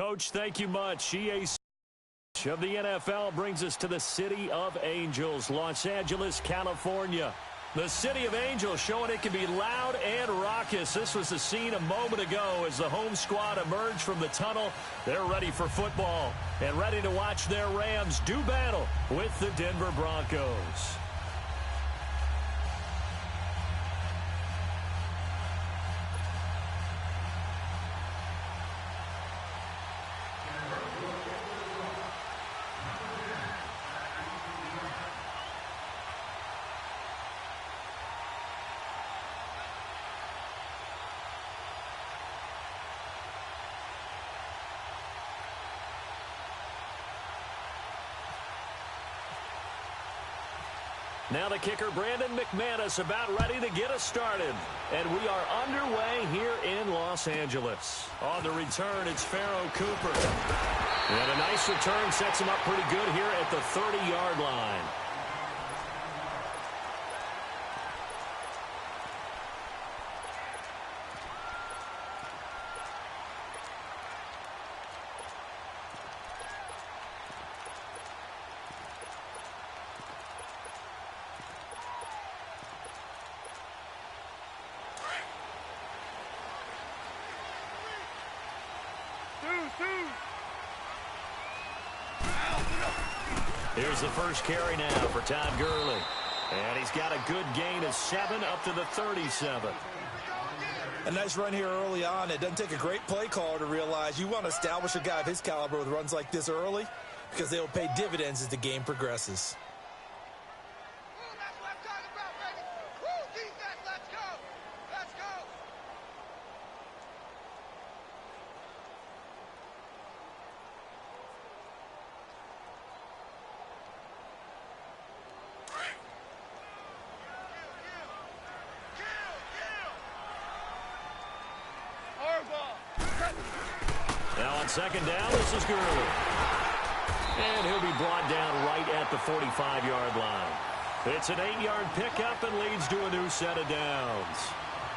Coach, thank you much. EA of the NFL brings us to the City of Angels, Los Angeles, California. The City of Angels showing it can be loud and raucous. This was the scene a moment ago as the home squad emerged from the tunnel. They're ready for football and ready to watch their Rams do battle with the Denver Broncos. Now the kicker, Brandon McManus, about ready to get us started. And we are underway here in Los Angeles. On the return, it's Pharaoh Cooper. And a nice return sets him up pretty good here at the 30-yard line. Here's the first carry now for Todd Gurley. And he's got a good gain of 7 up to the 37. A nice run here early on. It doesn't take a great play caller to realize you want to establish a guy of his caliber with runs like this early because they will pay dividends as the game progresses. Now on second down, this is Gurley. And he'll be brought down right at the 45-yard line. It's an 8-yard pickup and leads to a new set of downs.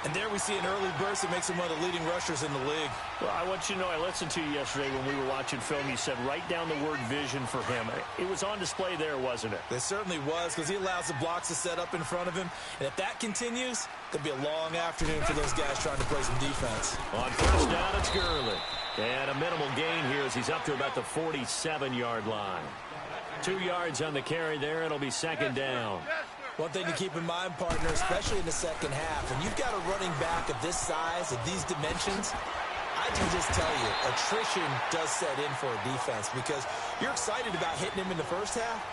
And there we see an early burst that makes him one of the leading rushers in the league. Well, I want you to know, I listened to you yesterday when we were watching film. You said write down the word vision for him. It was on display there, wasn't it? It certainly was, because he allows the blocks to set up in front of him. And if that continues, it'll be a long afternoon for those guys trying to play some defense. On first down, it's Gurley. And a minimal gain here as he's up to about the 47-yard line. 2 yards on the carry there. It'll be second down. One thing to keep in mind, partner, especially in the second half, when you've got a running back of this size, of these dimensions, I can just tell you, attrition does set in for a defense because you're excited about hitting him in the first half.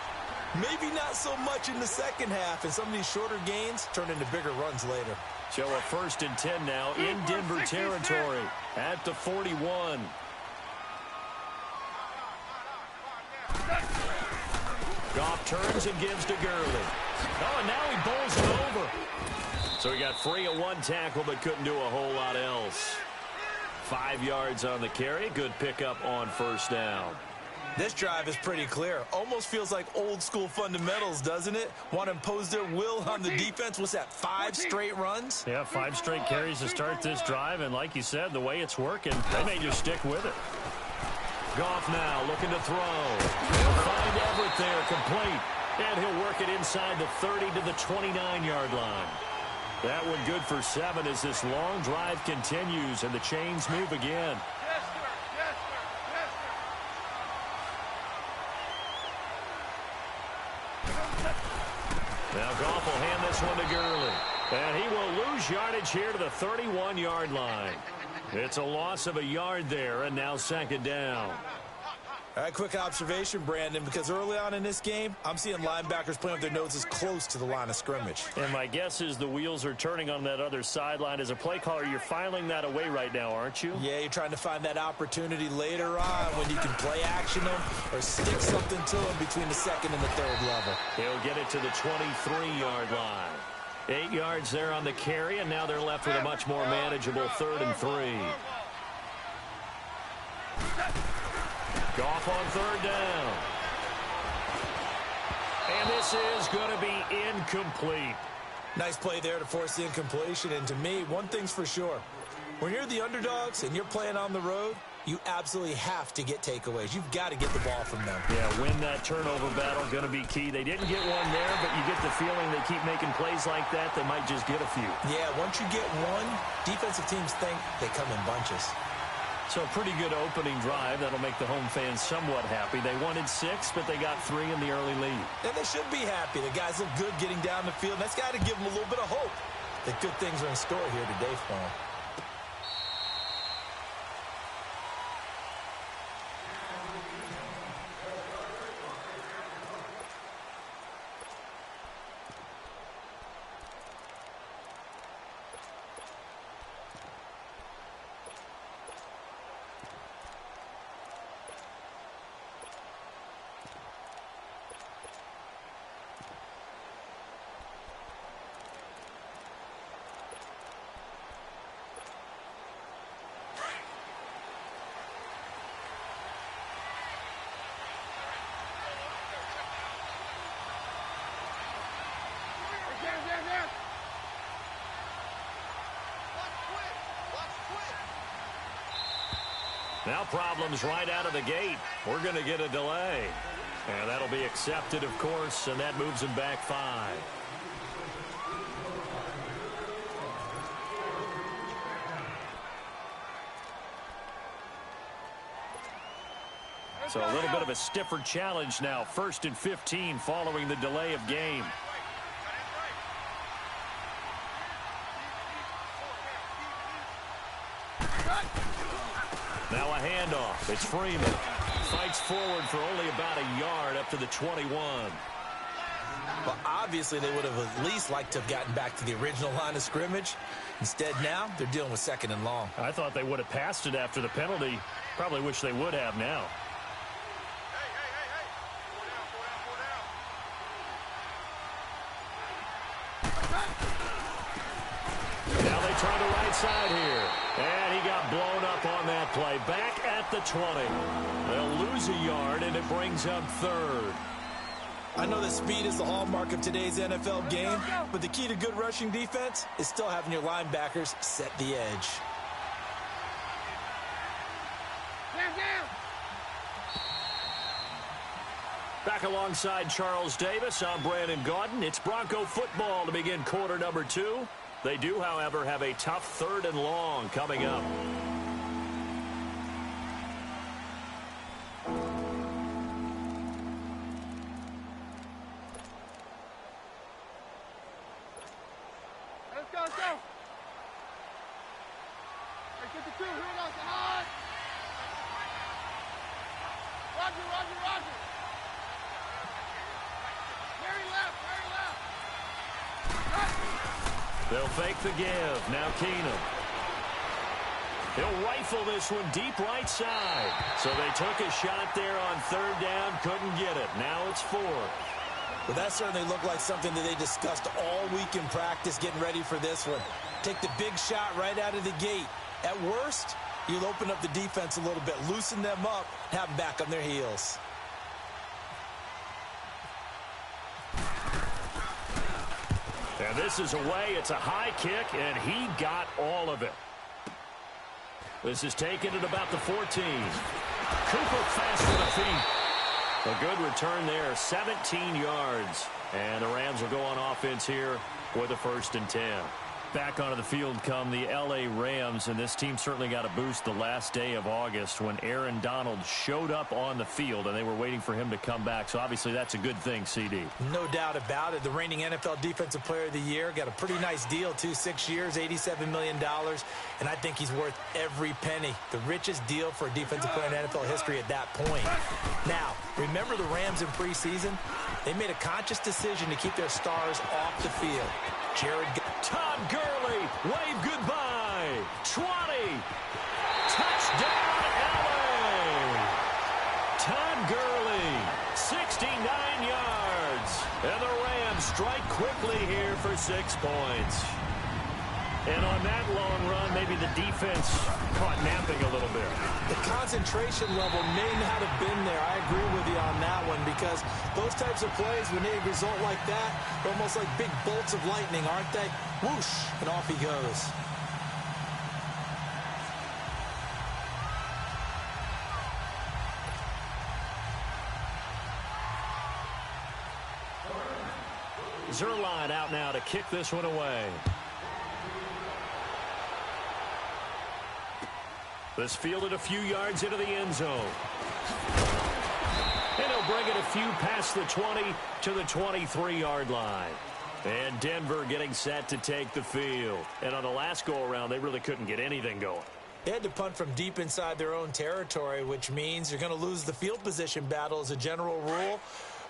Maybe not so much in the second half, and some of these shorter gains turn into bigger runs later. So a 1st and 10 now in Denver territory at the 41. Goff turns and gives to Gurley. Oh, and now he bowls it over. So he got free of one tackle but couldn't do a whole lot else. 5 yards on the carry. Good pickup on first down. This drive is pretty clear. Almost feels like old school fundamentals, doesn't it? Want to impose their will on the defense. What's that, 5 straight runs? Yeah, 5 straight carries to start this drive. And like you said, the way it's working, they may just stick with it. Goff now looking to throw. He'll find Everett there, complete. And he'll work it inside the 30 to the 29-yard line. That one good for 7 as this long drive continues and the chains move again. Now Goff will hand this one to Gurley. And he will lose yardage here to the 31-yard line. It's a loss of a yard there, and now second down. All right, quick observation, Brandon, because early on in this game, I'm seeing linebackers playing with their noses close to the line of scrimmage. And my guess is the wheels are turning on that other sideline. As a play caller, you're filing that away right now, aren't you? Yeah, you're trying to find that opportunity later on when you can play action them or stick something to them between the second and the third level. He'll get it to the 23-yard line. 8 yards there on the carry, and now they're left with a much more manageable 3rd and 3. Goff on 3rd down. And this is going to be incomplete. Nice play there to force the incompletion. And to me, one thing's for sure. When you're the underdogs and you're playing on the road, you absolutely have to get takeaways. You've got to get the ball from them. Yeah, win that turnover battle, going to be key. They didn't get one there, but you get the feeling they keep making plays like that, they might just get a few. Yeah, once you get one, defensive teams think they come in bunches. So a pretty good opening drive. That'll make the home fans somewhat happy. They wanted 6, but they got 3 in the early lead. And they should be happy. The guys look good getting down the field. That's got to give them a little bit of hope that good things are in store here today for them. Now problems right out of the gate. We're going to get a delay. And that'll be accepted, of course, and that moves him back 5. So a little bit of a stiffer challenge now. 1st and 15 following the delay of game. Now a handoff. It's Freeman. Fights forward for only about a yard up to the 21. Well, obviously they would have at least liked to have gotten back to the original line of scrimmage. Instead now, they're dealing with 2nd and long. I thought they would have passed it after the penalty. Probably wish they would have now. Now they try the right side here. And he got blown up on that play. Back at the 20. They'll lose a yard, and it brings up 3rd. I know that speed is the hallmark of today's NFL game, but the key to good rushing defense is still having your linebackers set the edge. Back alongside Charles Davis, I'm Brandon Gaudin. It's Bronco football to begin quarter number 2. They do, however, have a tough 3rd and long coming up. Let's go. Let's get the 2. Here we go. High. Roger. Very left. They'll fake the give. Now Keenum. He'll rifle this one deep right side. So they took a shot there on 3rd down. Couldn't get it. Now it's 4th. Well, that certainly looked like something that they discussed all week in practice getting ready for this one. Take the big shot right out of the gate. At worst, you'll open up the defense a little bit, loosen them up, have them back on their heels. And this is away. It's a high kick, and he got all of it. This is taken at about the 14. Cooper fast to the feet. A good return there, 17 yards. And the Rams will go on offense here with a 1st and 10. Back onto the field come the L.A. Rams, and this team certainly got a boost the last day of August when Aaron Donald showed up on the field, and they were waiting for him to come back. So obviously that's a good thing, CD. No doubt about it. The reigning NFL Defensive Player of the Year got a pretty nice deal, too. 6 years, $87 million, and I think he's worth every penny. The richest deal for a defensive player in NFL history at that point. Now, remember the Rams in preseason? They made a conscious decision to keep their stars off the field. Todd Gurley, wave goodbye. 20. Touchdown, LA. Todd Gurley, 69 yards. And the Rams strike quickly here for 6 points. And on that long run, maybe the defense caught napping a little bit. The concentration level may not have been there. I agree with you on that one because those types of plays, when they result like that, they're almost like big bolts of lightning, aren't they? Whoosh, and off he goes. Zerline out now to kick this one away. This fielded a few yards into the end zone. And he'll bring it a few past the 20 to the 23-yard line. And Denver getting set to take the field. And on the last go-around, they really couldn't get anything going. They had to punt from deep inside their own territory, which means you're going to lose the field position battle as a general rule.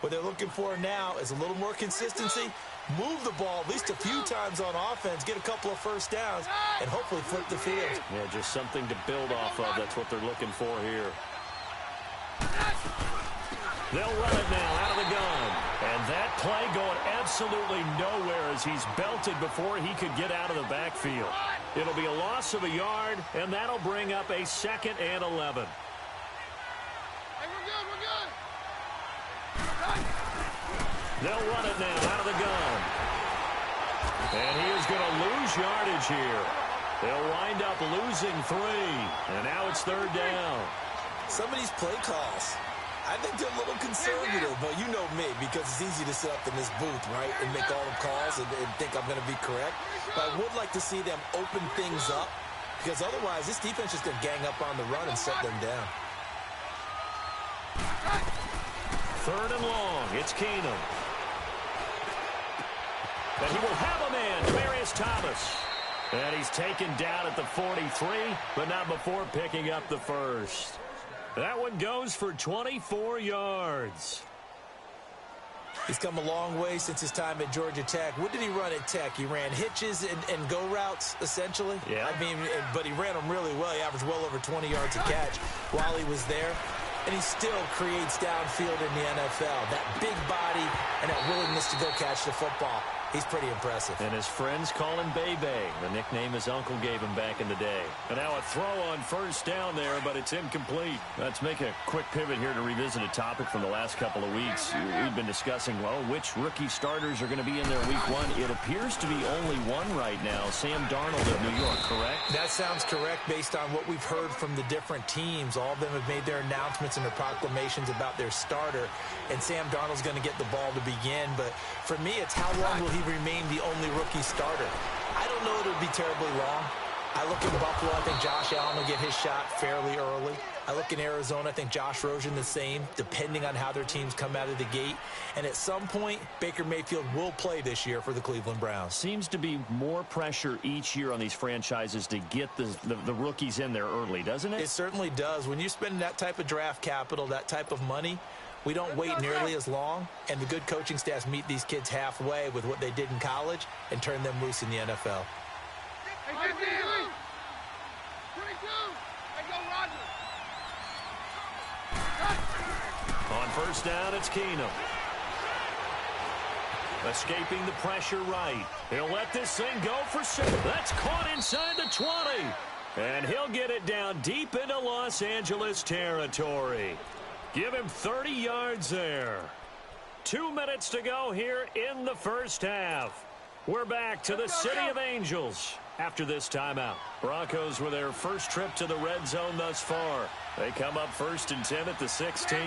What they're looking for now is a little more consistency, move the ball at least a few times on offense, get a couple of first downs, and hopefully flip the field. Yeah, just something to build off of. That's what they're looking for here. They'll run it now out of the gun. And that play going absolutely nowhere as he's belted before he could get out of the backfield. It'll be a loss of a yard, and that'll bring up a 2nd and 11. Hey, we're good, we're good. They'll run it now out of the gun. And he is going to lose yardage here. They'll wind up losing 3. And now it's 3rd down. Some of these play calls, I think they're a little conservative, but you know me, because it's easy to sit up in this booth, right, and make all the calls and think I'm going to be correct. But I would like to see them open things up, because otherwise this defense is going to gang up on the run and set them down. 3rd and long. It's Keenum. And he will have a man, Demaryius Thomas. And he's taken down at the 43, but not before picking up the first. That one goes for 24 yards. He's come a long way since his time at Georgia Tech. What did he run at Tech? He ran hitches and go routes, essentially. Yeah. I mean, but he ran them really well. He averaged well over 20 yards a catch while he was there. And he still creates downfield in the NFL. That big body and that willingness to go catch the football. He's pretty impressive. And his friends call him Bebe, the nickname his uncle gave him back in the day. And now a throw on 1st down there, but it's incomplete. Let's make a quick pivot here to revisit a topic from the last couple of weeks. We've been discussing, well, which rookie starters are going to be in there week 1. It appears to be only one right now, Sam Darnold of New York, correct? That sounds correct based on what we've heard from the different teams. All of them have made their announcements and their proclamations about their starter. And Sam Darnold's going to get the ball to begin. But for me, it's how long will he remain the only rookie starter? I don't know that it would be terribly long. I look in Buffalo, I think Josh Allen will get his shot fairly early. I look in Arizona, I think Josh Rosen the same, depending on how their teams come out of the gate. And at some point, Baker Mayfield will play this year for the Cleveland Browns. Seems to be more pressure each year on these franchises to get the rookies in there early, doesn't it? It certainly does. When you spend that type of draft capital, that type of money, we don't wait nearly as long, and the good coaching staffs meet these kids halfway with what they did in college and turn them loose in the NFL. Hey, 22. 22. Hey, go Roger. On 1st down, it's Keenum. Escaping the pressure right. He'll let this thing go for 6. That's caught inside the 20. And he'll get it down deep into Los Angeles territory. Give him 30 yards there. 2 minutes to go here in the 1st half. We're back to the City of Angels after this timeout. Broncos with their first trip to the red zone thus far. They come up 1st and 10 at the 16.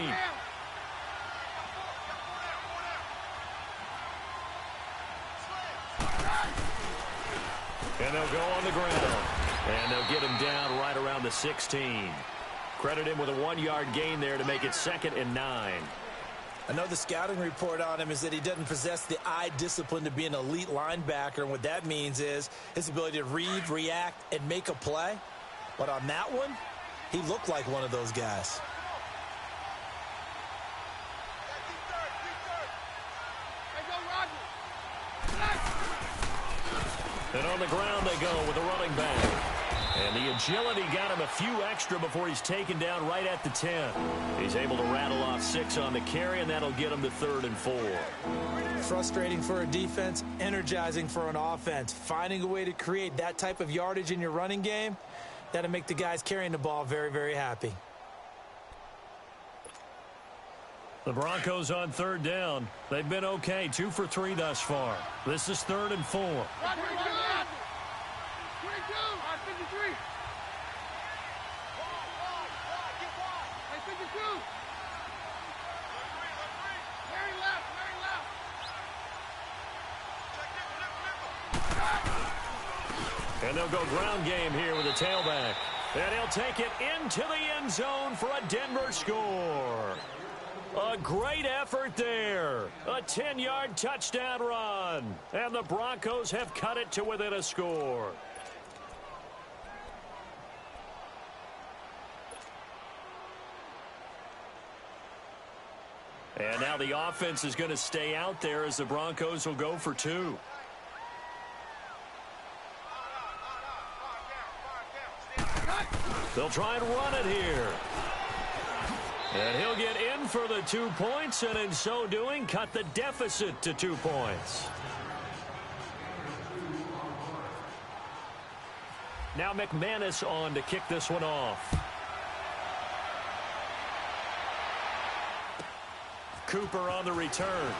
And they'll go on the ground. And they'll get him down right around the 16. Credit him with a 1-yard gain there to make it 2nd and 9. Another scouting report on him is that he doesn't possess the eye discipline to be an elite linebacker. And what that means is his ability to read, react, and make a play. But on that one, he looked like one of those guys. Hey, go Roger. And on the ground they go with a running back. And the agility got him a few extra before he's taken down right at the 10. He's able to rattle off 6 on the carry, and that'll get him to 3rd and 4. Frustrating for a defense, energizing for an offense. Finding a way to create that type of yardage in your running game, that'll make the guys carrying the ball very, very happy. The Broncos on 3rd down. They've been okay, 2 for 3 thus far. This is 3rd and 4. Roger, Roger, Roger. 22. 53. Hey, 52. Very left, very left. And they'll go ground game here with a tailback. And he'll take it into the end zone for a Denver score. A great effort there. A 10-yard touchdown run. And the Broncos have cut it to within a score. And now the offense is going to stay out there as the Broncos will go for two. They'll try and run it here. And he'll get in for the 2 points, and in so doing, cut the deficit to 2 points. Now McManus on to kick this one off. Cooper on the return.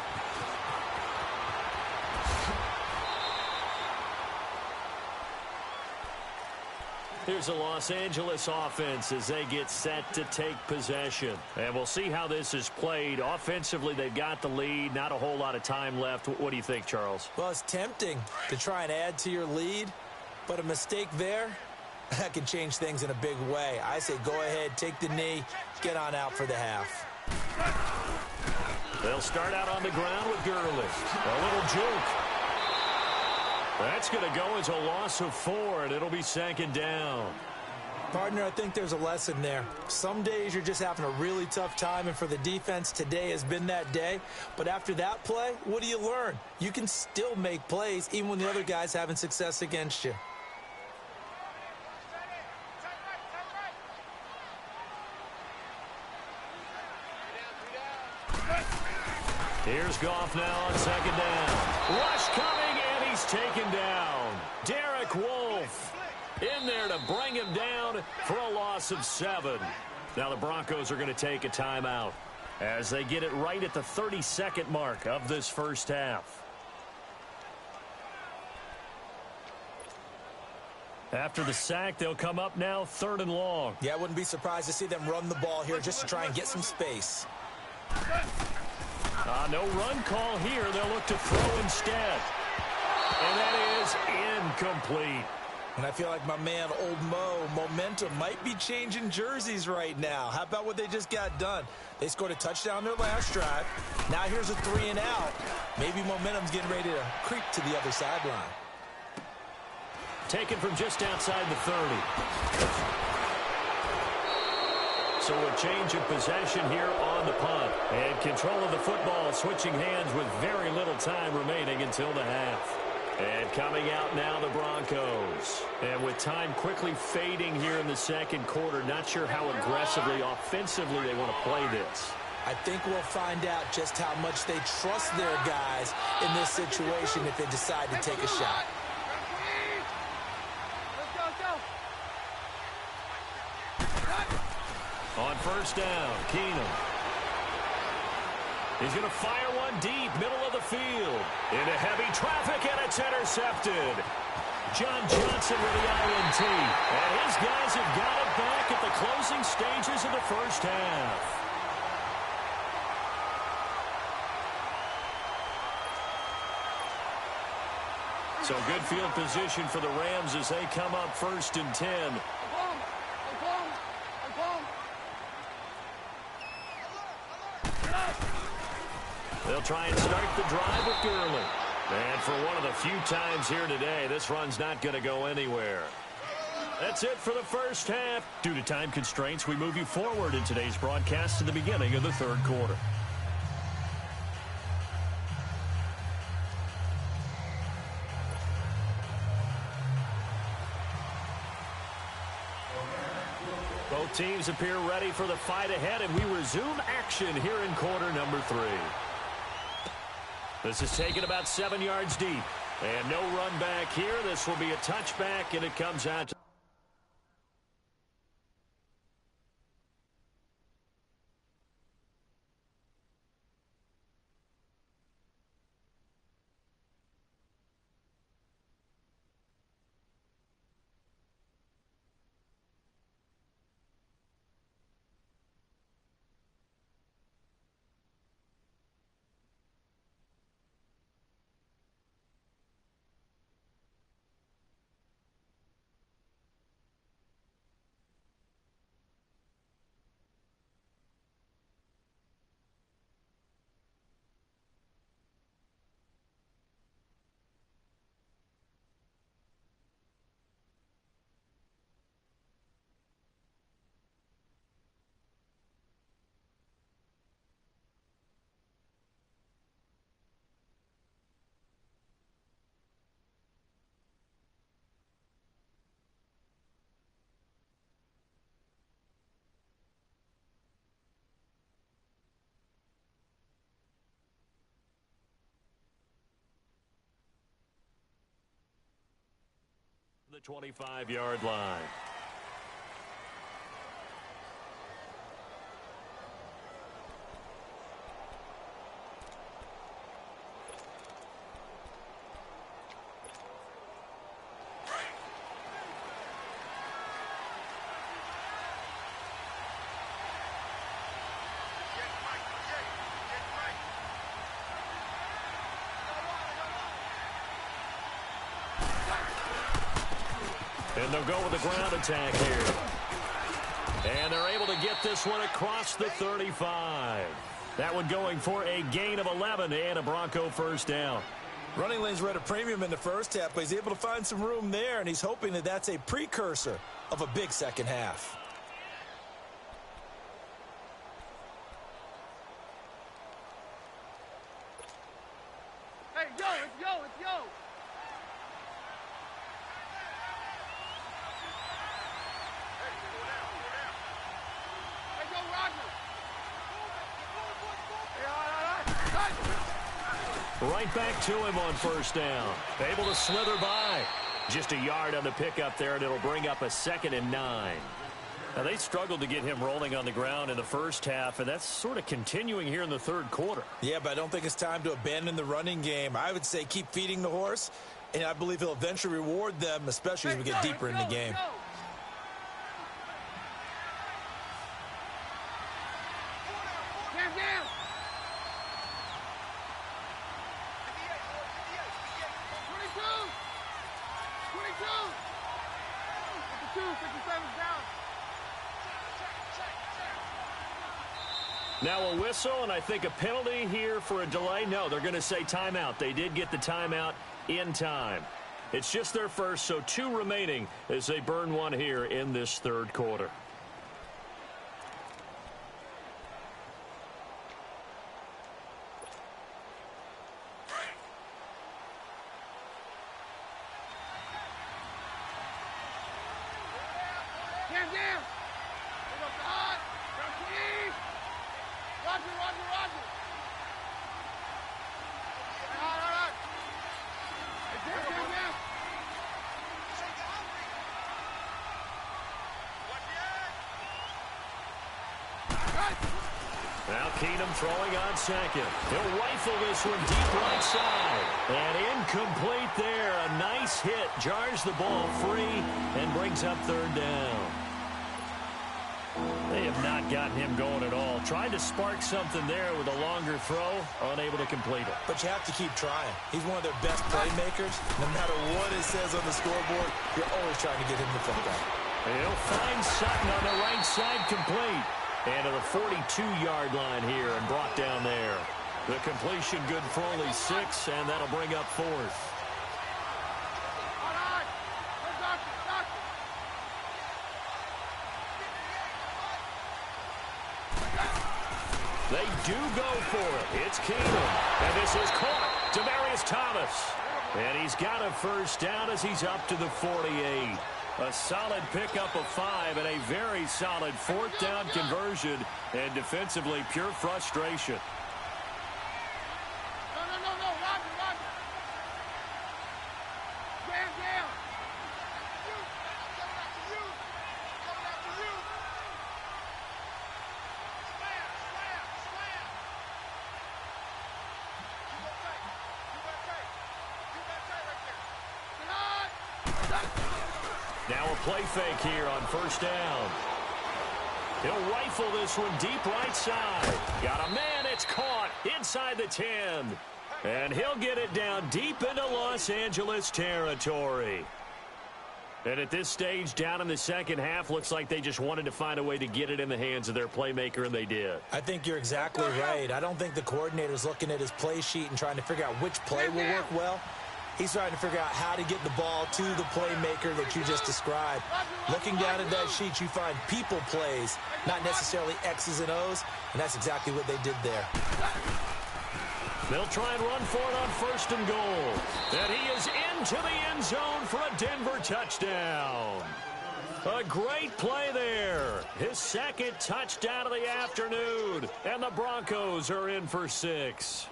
Here's the Los Angeles offense as they get set to take possession. And we'll see how this is played. Offensively, they've got the lead. Not a whole lot of time left. What do you think, Charles? Well, it's tempting to try and add to your lead, but a mistake there, that can change things in a big way. I say go ahead, take the knee, get on out for the half. They'll start out on the ground with Gurley. A little juke. That's going to go as a loss of 4, and it'll be second down. Partner, I think there's a lesson there. Some days you're just having a really tough time, and for the defense, today has been that day. But after that play, what do you learn? You can still make plays even when the other guy's having success against you. Here's Goff now on second down. Rush coming, and he's taken down. Derek Wolfe in there to bring him down for a loss of 7. Now the Broncos are going to take a timeout as they get it right at the 32nd mark of this first half. After the sack, they'll come up now 3rd and long. Yeah, I wouldn't be surprised to see them run the ball here just to try and get some space. No run call here. They'll look to throw instead. And that is incomplete. And I feel like my man, Old Mo, momentum might be changing jerseys right now. How about what they just got done? They scored a touchdown their last drive. Now here's a 3 and out. Maybe momentum's getting ready to creep to the other sideline. Taken from just outside the 30. So a change of possession here on the punt. And control of the football switching hands with very little time remaining until the half. And coming out now, the Broncos. And with time quickly fading here in the second quarter, not sure how aggressively, offensively they want to play this. I think we'll find out just how much they trust their guys in this situation if they decide to take a shot. On first down, Keenum. He's going to fire one deep, middle of the field. Into heavy traffic, and it's intercepted. John Johnson with the INT. And his guys have got it back at the closing stages of the first half. So good field position for the Rams as they come up 1st and 10. They'll try and start the drive with Gurley. And for one of the few times here today, this run's not going to go anywhere. That's it for the first half. Due to time constraints, we move you forward in today's broadcast to the beginning of the 3rd quarter. Both teams appear ready for the fight ahead, and we resume action here in quarter number 3. This is taken about 7 yards deep. And no run back here. This will be a touchback, and it comes out to The 25-yard line. And they'll go with the ground attack here. And they're able to get this one across the 35. That one going for a gain of 11 and a Bronco first down. Running lanes were at a premium in the first half, but he's able to find some room there, and he's hoping that that's a precursor of a big second half. Hey, yo, let's go, let's go. Hey, go, Roger. Hey, all right. Right back to him on first down. Able to slither by. Just a yard on the pickup there, and it'll bring up a 2nd and 9. Now, they struggled to get him rolling on the ground in the first half, and that's sort of continuing here in the third quarter. Yeah, but I don't think it's time to abandon the running game. I would say keep feeding the horse, and I believe he'll eventually reward them, especially as we get deeper in the game. Now a whistle, and I think a penalty here for a delay. No, they're going to say timeout. They did get the timeout in time. It's just their first, so 2 remaining as they burn one here in this third quarter. Now Keenum throwing on second. He'll rifle this one deep right side. And incomplete there. A nice hit. Jars the ball free and brings up third down. They have not gotten him going at all. Tried to spark something there with a longer throw. Unable to complete it. But you have to keep trying. He's one of their best playmakers. No matter what it says on the scoreboard, you're always trying to get him the football. He'll find Sutton on the right side, complete. And to the 42-yard line here and brought down there. The completion good for only 6, and that'll bring up 4th. They do go for it. It's Keenum. And this is caught. Demaryius Thomas. And he's got a first down as he's up to the 48. A solid pickup of 5 and a very solid 4th down conversion. And defensively, pure frustration. No, Roger. Man down. Coming after you. Slam. You better take right there. Now a play fake here on first down. He'll rifle this one deep right side. Got a man, it's caught inside the 10. And he'll get it down deep into Los Angeles territory. And at this stage, down in the second half, looks like they just wanted to find a way to get it in the hands of their playmaker, and they did. I think you're exactly right. I don't think the coordinator's looking at his play sheet and trying to figure out which play will work well. He's trying to figure out how to get the ball to the playmaker that you just described. Looking down at that sheet, you find people plays, not necessarily X's and O's, and that's exactly what they did there. They'll try and run for it on first and goal. And he is into the end zone for a Denver touchdown. A great play there. His 2nd touchdown of the afternoon. And the Broncos are in for 6.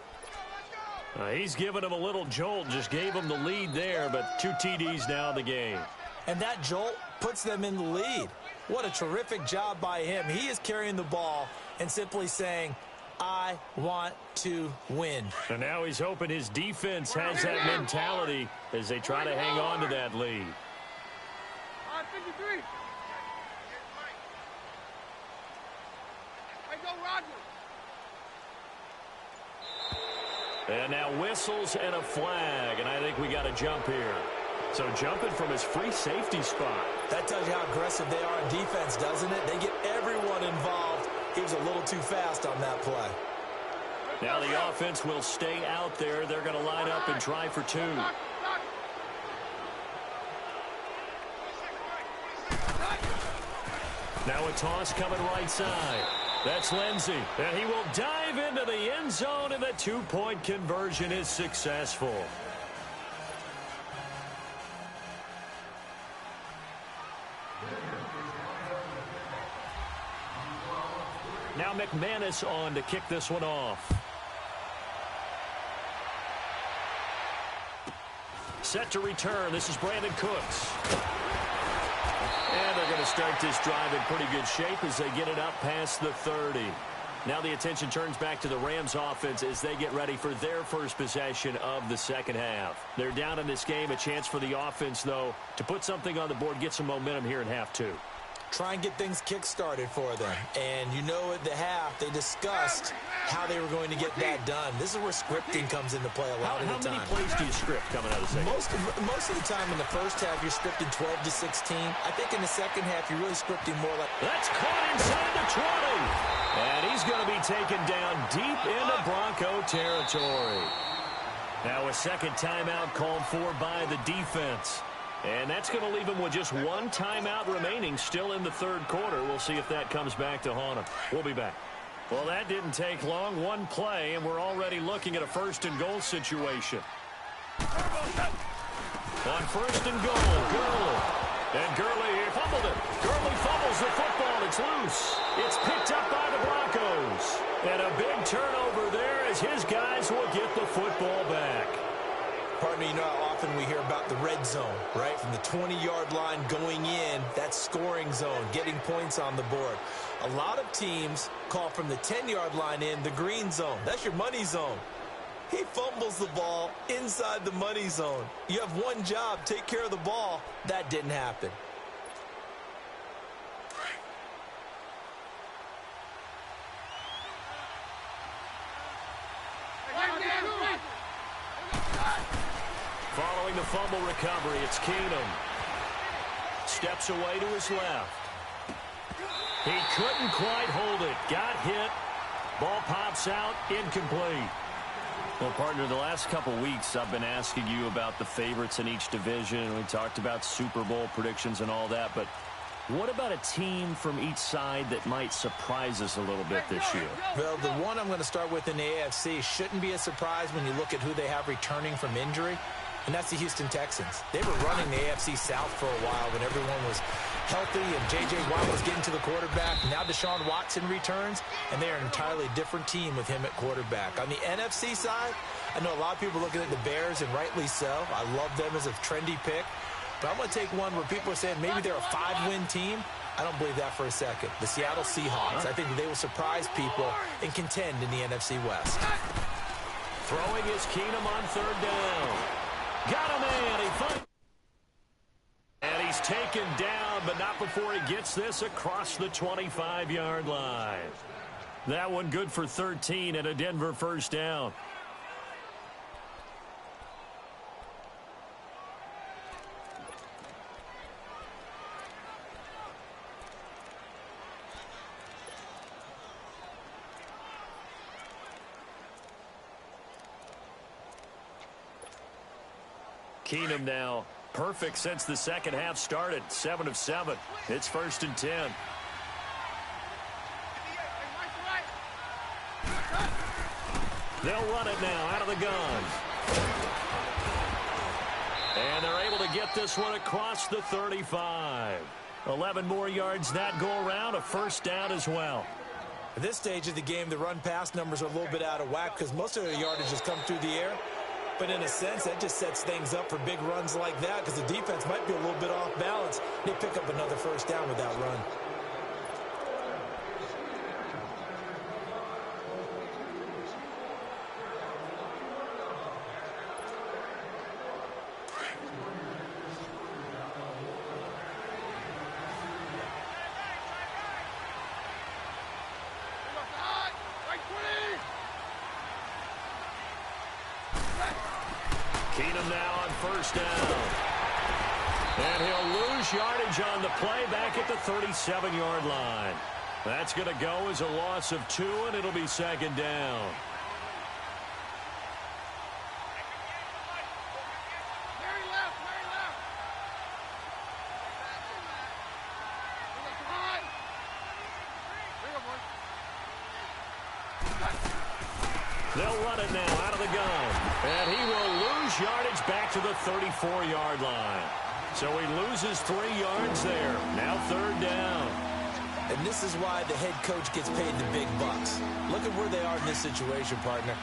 He's given him a little jolt, just gave him the lead there, but 2 TDs now in the game. And that jolt puts them in the lead. What a terrific job by him. He is carrying the ball and simply saying, I want to win. And now he's hoping his defense has that mentality as they try to hang on to that lead. 53. Hey, go, Roger. And now whistles and a flag, and I think we got a jump here. So jumping from his free safety spot. That tells you how aggressive they are on defense, doesn't it? They get everyone involved. He was a little too fast on that play. Now the offense will stay out there. They're going to line up and try for two. Now a toss coming right side. That's Lindsey. And he will dive into the end zone, and the two-point conversion is successful. Now McManus on to kick this one off. Set to return. This is Brandon Cooks. And they're going to start this drive in pretty good shape as they get it up past the 30. Now the attention turns back to the Rams offense as they get ready for their first possession of the second half. They're down in this game. A chance for the offense, though, to put something on the board, get some momentum here in half two. Try and get things kick-started for them. And you know at the half, they discussed how they were going to get that done. This is where scripting comes into play a lot of the time. How many plays do you script coming out of the second? Most of the time in the first half, you're scripting 12 to 16. I think in the second half, you're really scripting more like... That's caught inside the 20. And he's going to be taken down deep into Bronco territory. Now a second timeout called for by the defense. And that's going to leave him with just one timeout remaining still in the third quarter. We'll see if that comes back to haunt him. We'll be back. Well, that didn't take long. One play, and we're already looking at a first-and-goal situation. On first and goal, Gurley. And Gurley fumbled it. Gurley fumbles the football. It's loose. It's picked up by the Broncos. And a big turnover there as his guys will get the football back. Partner, you know how often we hear about the red zone, right? From the 20-yard line going in, that scoring zone, getting points on the board. A lot of teams call from the 10-yard line in the green zone. That's your money zone. He fumbles the ball inside the money zone. You have one job, take care of the ball. That didn't happen. Following the fumble recovery, it's Keenum. Steps away to his left. He couldn't quite hold it. Got hit. Ball pops out. Incomplete. Well, partner, the last couple weeks I've been asking you about the favorites in each division. We talked about Super Bowl predictions and all that, but what about a team from each side that might surprise us a little bit this year? Well, the one I'm going to start with in the AFC shouldn't be a surprise when you look at who they have returning from injury. And that's the Houston Texans. They were running the AFC South for a while when everyone was healthy and J.J. Watt was getting to the quarterback. Now Deshaun Watson returns, and they are an entirely different team with him at quarterback. On the NFC side, I know a lot of people are looking at the Bears, and rightly so. I love them as a trendy pick. But I'm going to take one where people are saying maybe they're a 5-win team. I don't believe that for a second. The Seattle Seahawks. I think that they will surprise people and contend in the NFC West. Throwing is Keenum on third down. Got him in. And he's taken down, but not before he gets this across the 25-yard line. That one good for 13 and a Denver first down. Keenum now perfect since the second half started. 7 of 7. It's 1st and 10. They'll run it now out of the gun. And they're able to get this one across the 35. 11 more yards that go around. A first down as well. At this stage of the game, the run-pass numbers are a little bit out of whack because most of the yardage has come through the air. but in a sense, that just sets things up for big runs like that because the defense might be a little bit off balance. They pick up another first down with that run. Keenum now on first down. And he'll lose yardage on the play back at the 37-yard line. That's going to go as a loss of 2, and it'll be second down. Mary left, Mary left. High. They'll run it now out of the gun. And he will lose yardage back to the 34-yard line. So he loses 3 yards there. Now third down. And this is why the head coach gets paid the big bucks. Look at where they are in this situation, partner.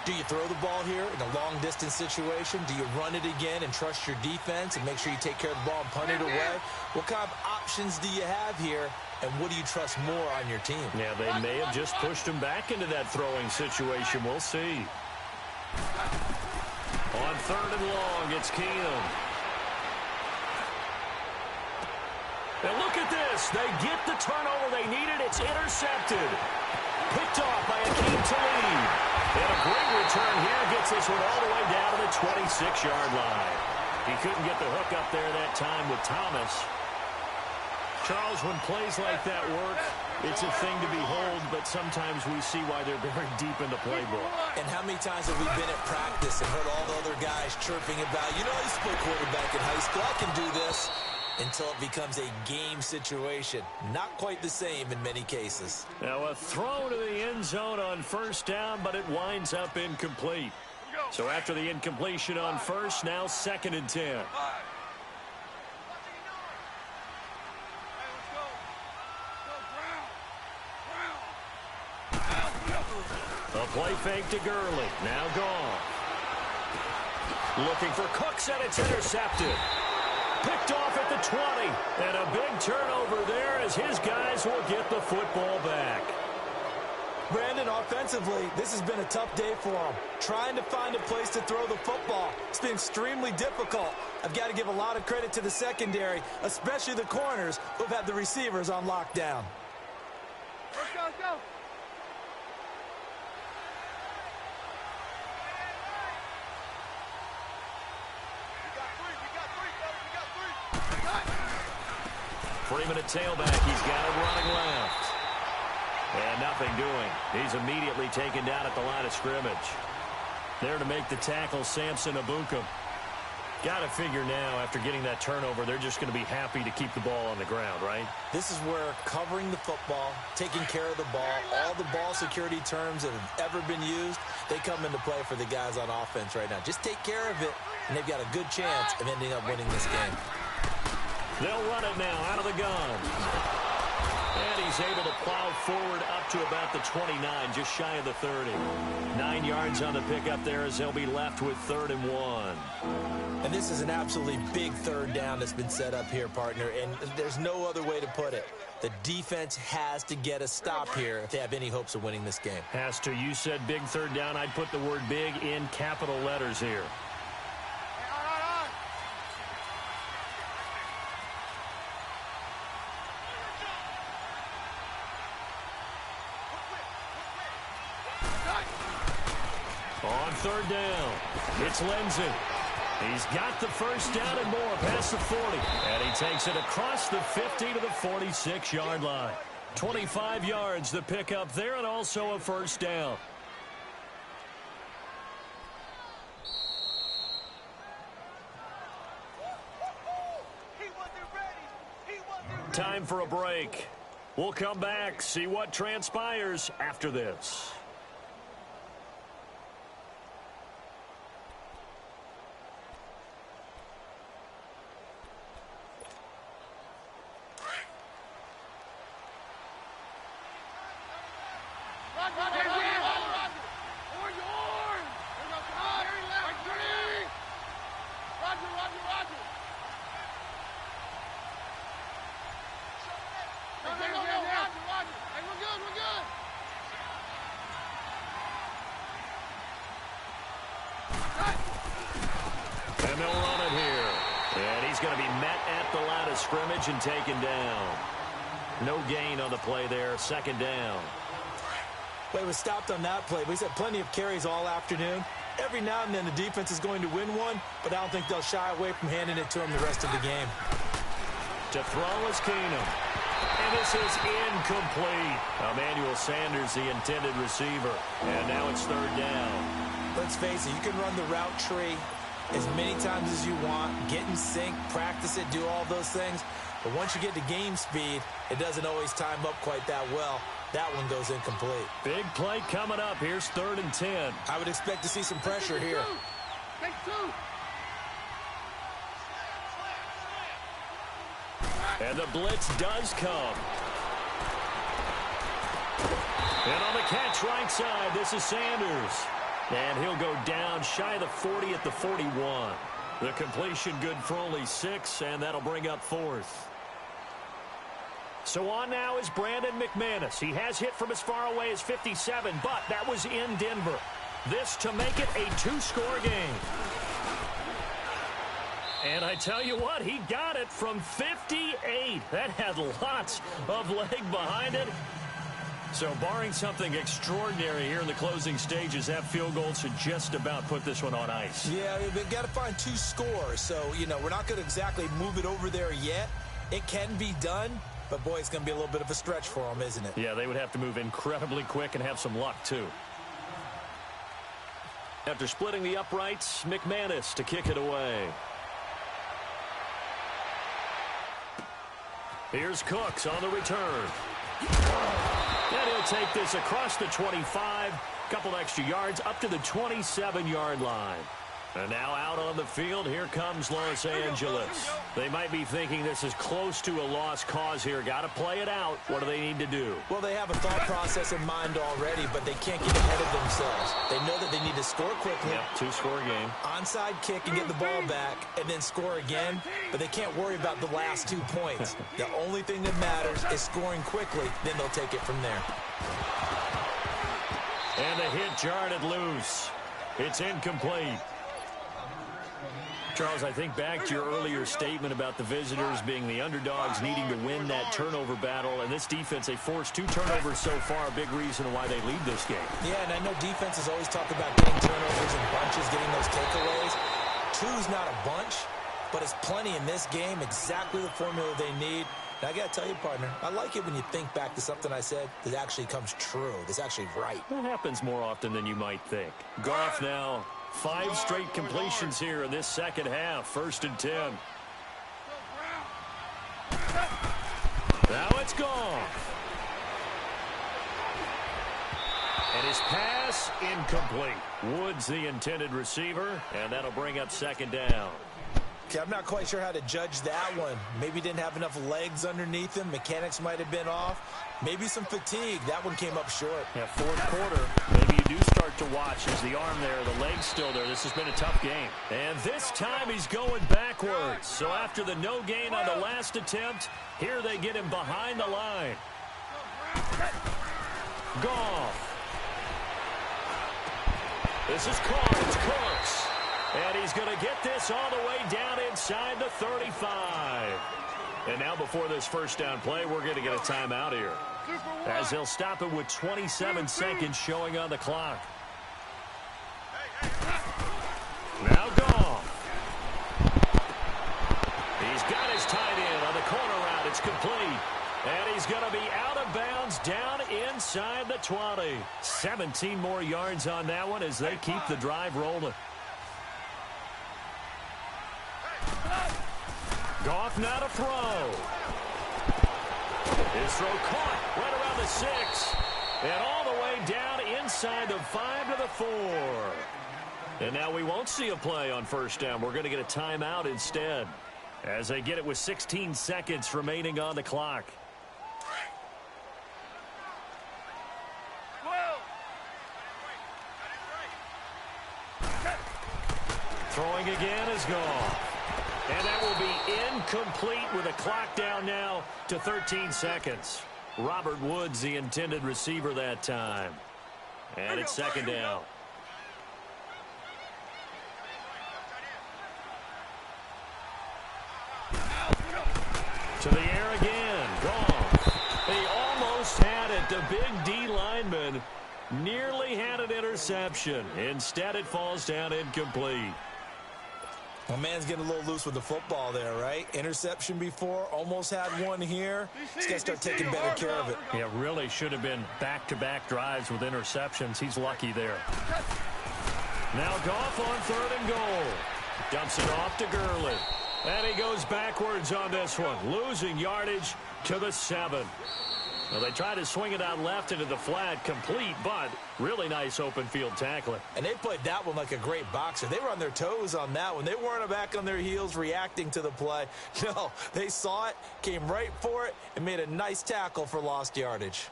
Do you throw the ball here in a long-distance situation? Do you run it again and trust your defense and make sure you take care of the ball and punt it away? What kind of options do you have here, and what do you trust more on your team? Yeah, they may have just pushed him back into that throwing situation. We'll see. On third and long, it's Keenum. And look at this. They get the turnover they needed. It's intercepted. Picked off by Akeem Talib. And a great return here gets this one all the way down to the 26-yard line. He couldn't get the hook up there that time with Thomas. Charles, when plays like that work, it's a thing to behold, but sometimes we see why they're very deep in the playbook. And how many times have we been at practice and heard all the other guys chirping about, you know, I used to play quarterback in high school, I can do this, until it becomes a game situation. Not quite the same in many cases. Now a throw to the end zone on first down, but it winds up incomplete. So after the incompletion on first, now 2nd and 10. A play fake to Gurley. Now gone. Looking for Cooks, and it's intercepted. Picked off at the 20. And a big turnover there as his guys will get the football back. Brandon, offensively, this has been a tough day for him. Trying to find a place to throw the football. It's been extremely difficult. I've got to give a lot of credit to the secondary, especially the corners who've had the receivers on lockdown. Let's go, let's go. Freeman at tailback. He's got it running left. And nothing doing. He's immediately taken down at the line of scrimmage. There to make the tackle, Samson Abukum. Got to figure now, after getting that turnover, they're just going to be happy to keep the ball on the ground, right? This is where covering the football, taking care of the ball, all the ball security terms that have ever been used, they come into play for the guys on offense right now. Just take care of it, and they've got a good chance of ending up winning this game. They'll run it now out of the gun. And he's able to plow forward up to about the 29, just shy of the 30. 9 yards on the pickup there as they'll be left with 3rd and 1. And this is an absolutely big third down that's been set up here, partner, and there's no other way to put it. The defense has to get a stop here if they have any hopes of winning this game. Has to. You said big third down. I'd put the word big in capital letters here. On third down, it's Lenzen. He's got the first down and more past the 40. And he takes it across the 50 to the 46-yard line. 25 yards the pickup there, and also a first down. Time for a break. We'll come back, see what transpires after this. met at the line of scrimmage and taken down. No gain on the play there, second down. Well, he was stopped on that play, but he's had plenty of carries all afternoon. Every now and then the defense is going to win one, but I don't think they'll shy away from handing it to him the rest of the game. To throw is Keenum. And this is incomplete. Emmanuel Sanders, the intended receiver. And now it's third down. Let's face it, you can run the route tree as many times as you want, get in sync, practice it, do all those things. But once you get to game speed, it doesn't always time up quite that well. That one goes incomplete. Big play coming up. Here's 3rd and 10. I would expect to see some pressure here. Take two. And the blitz does come. And on the catch right side, this is Sanders. And he'll go down shy of the 40 at the 41. The completion good for only 6, and that'll bring up 4th. So on now is Brandon McManus. He has hit from as far away as 57, but that was in Denver. This to make it a 2-score game. And I tell you what, he got it from 58. That had lots of leg behind it. So barring something extraordinary here in the closing stages, that field goal should just about put this one on ice. Yeah, they've got to find 2 scores. So, you know, we're not going to exactly move it over there yet. It can be done. But, boy, it's going to be a little bit of a stretch for them, isn't it? Yeah, they would have to move incredibly quick and have some luck, too. After splitting the uprights, McManus to kick it away. Here's Cooks on the return. And he'll take this across the 25. Couple extra yards up to the 27-yard line. And now out on the field, here comes Los Angeles. They might be thinking this is close to a lost cause here. Got to play it out. What do they need to do? Well, they have a thought process in mind already, but they can't get ahead of themselves. They know that they need to score quickly. Yep, 2-score game. Onside kick and get the ball back and then score again, but they can't worry about the last 2 points. The only thing that matters is scoring quickly, then they'll take it from there. And the hit jarred it loose. It's incomplete. Charles, I think back to your earlier statement about the visitors being the underdogs needing to win that turnover battle. And this defense, they forced 2 turnovers so far, a big reason why they lead this game. Yeah, and I know defenses always talk about getting turnovers in bunches, getting those takeaways. 2's not a bunch, but it's plenty in this game, exactly the formula they need. And I got to tell you, partner, I like it when you think back to something I said that actually comes true, that's actually right. That happens more often than you might think. Goff now. 5 straight completions here in this second half. 1st and 10. Now it's gone. And his pass incomplete. Woods the intended receiver, and that'll bring up 2nd down. Okay, I'm not quite sure how to judge that one. Maybe didn't have enough legs underneath him. Mechanics might have been off. Maybe some fatigue. That one came up short. Yeah, 4th quarter. Maybe you do start to watch as the arm there, the leg's still there. This has been a tough game. And this time he's going backwards. So after the no gain on the last attempt, here they get him behind the line. Goff. This is caught. It's Cooks. And he's going to get this all the way down inside the 35. And now before this 1st down play, we're going to get a timeout here, as they'll stop it with 27 seconds showing on the clock. Now Goff. He's got his tight end on the corner route. It's complete. And he's going to be out of bounds down inside the 20. 17 more yards on that one as they keep the drive rolling. Goff now to throw. His throw caught right around the 6. And all the way down inside the 5 to the 4. And now we won't see a play on 1st down. We're going to get a timeout instead, as they get it with 16 seconds remaining on the clock. Throwing again is gone. And that will be incomplete with a clock down now to 13 seconds. Robert Woods, the intended receiver that time. And it's 2nd down. To the air again. Gone. He almost had it. The big D lineman nearly had an interception. Instead, it falls down incomplete. My man's getting a little loose with the football there, right? Interception before, almost had one here. He's got to start taking better care of it. Yeah, really should have been back-to-back drives with interceptions. He's lucky there. Now Goff on 3rd and goal. Dumps it off to Gurley. And he goes backwards on this one, losing yardage to the 7. Well, they try to swing it out left into the flat, complete, but really nice open field tackling. And they played that one like a great boxer. They were on their toes on that one. They weren't back on their heels reacting to the play. No, they saw it, came right for it, and made a nice tackle for lost yardage.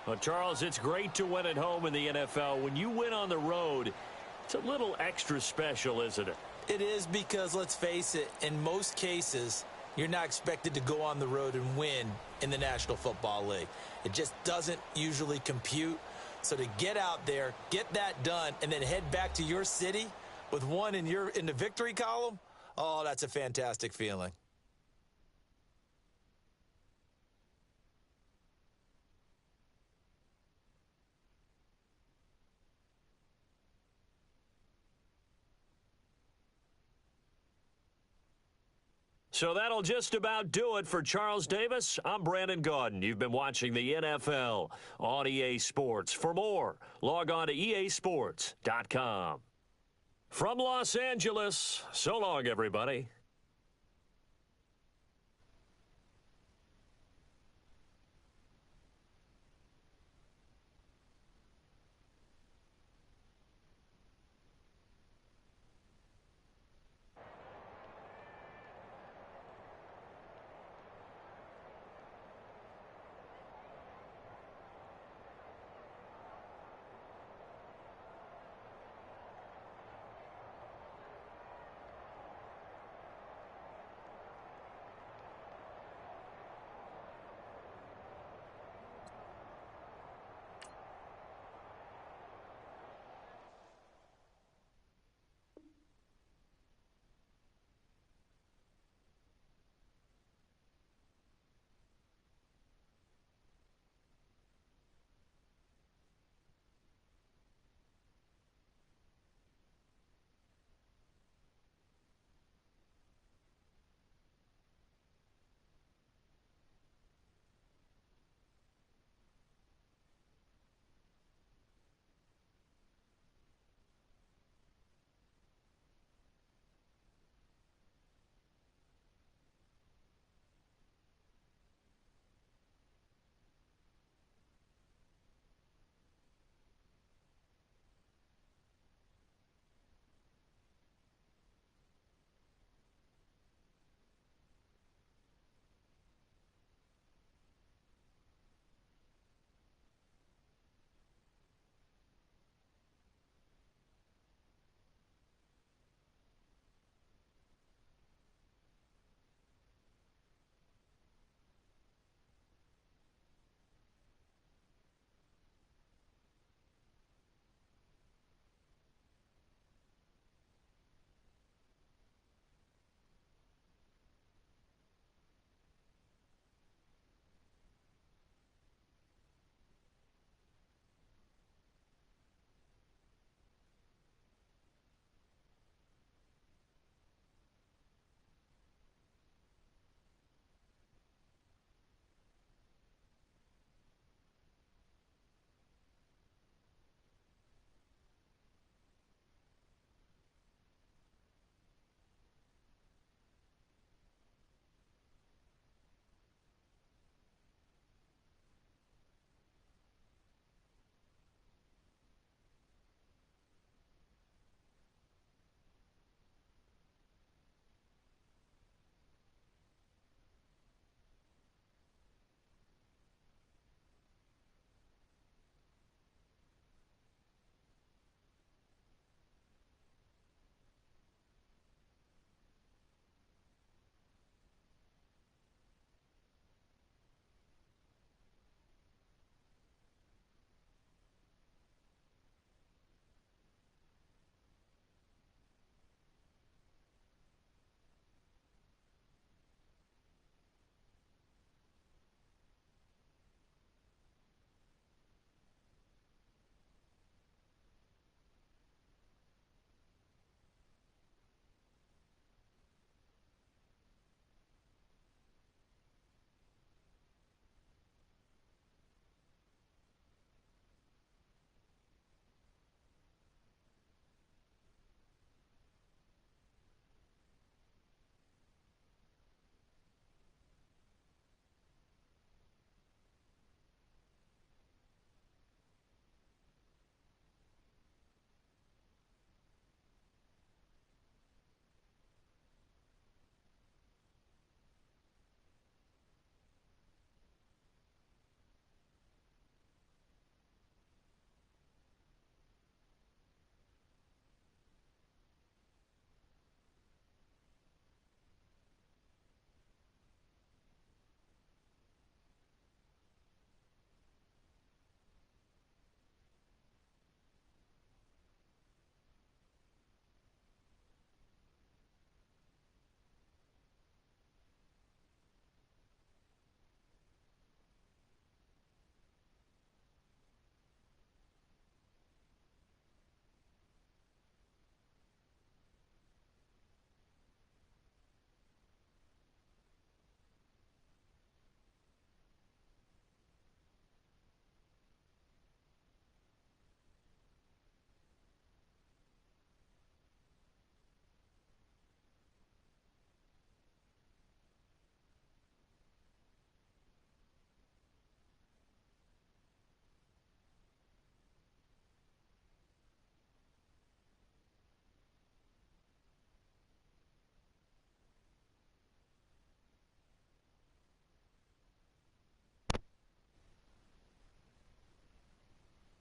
Well, Charles, it's great to win at home in the NFL. When you win on the road, it's a little extra special, isn't it? It is because, let's face it, in most cases, you're not expected to go on the road and win in the National Football League. It just doesn't usually compute. So to get out there, get that done, and then head back to your city with one in the victory column, oh, that's a fantastic feeling. So that'll just about do it for Charles Davis. I'm Brandon Gaudin. You've been watching the NFL on EA Sports. For more, log on to easports.com. From Los Angeles, so long, everybody.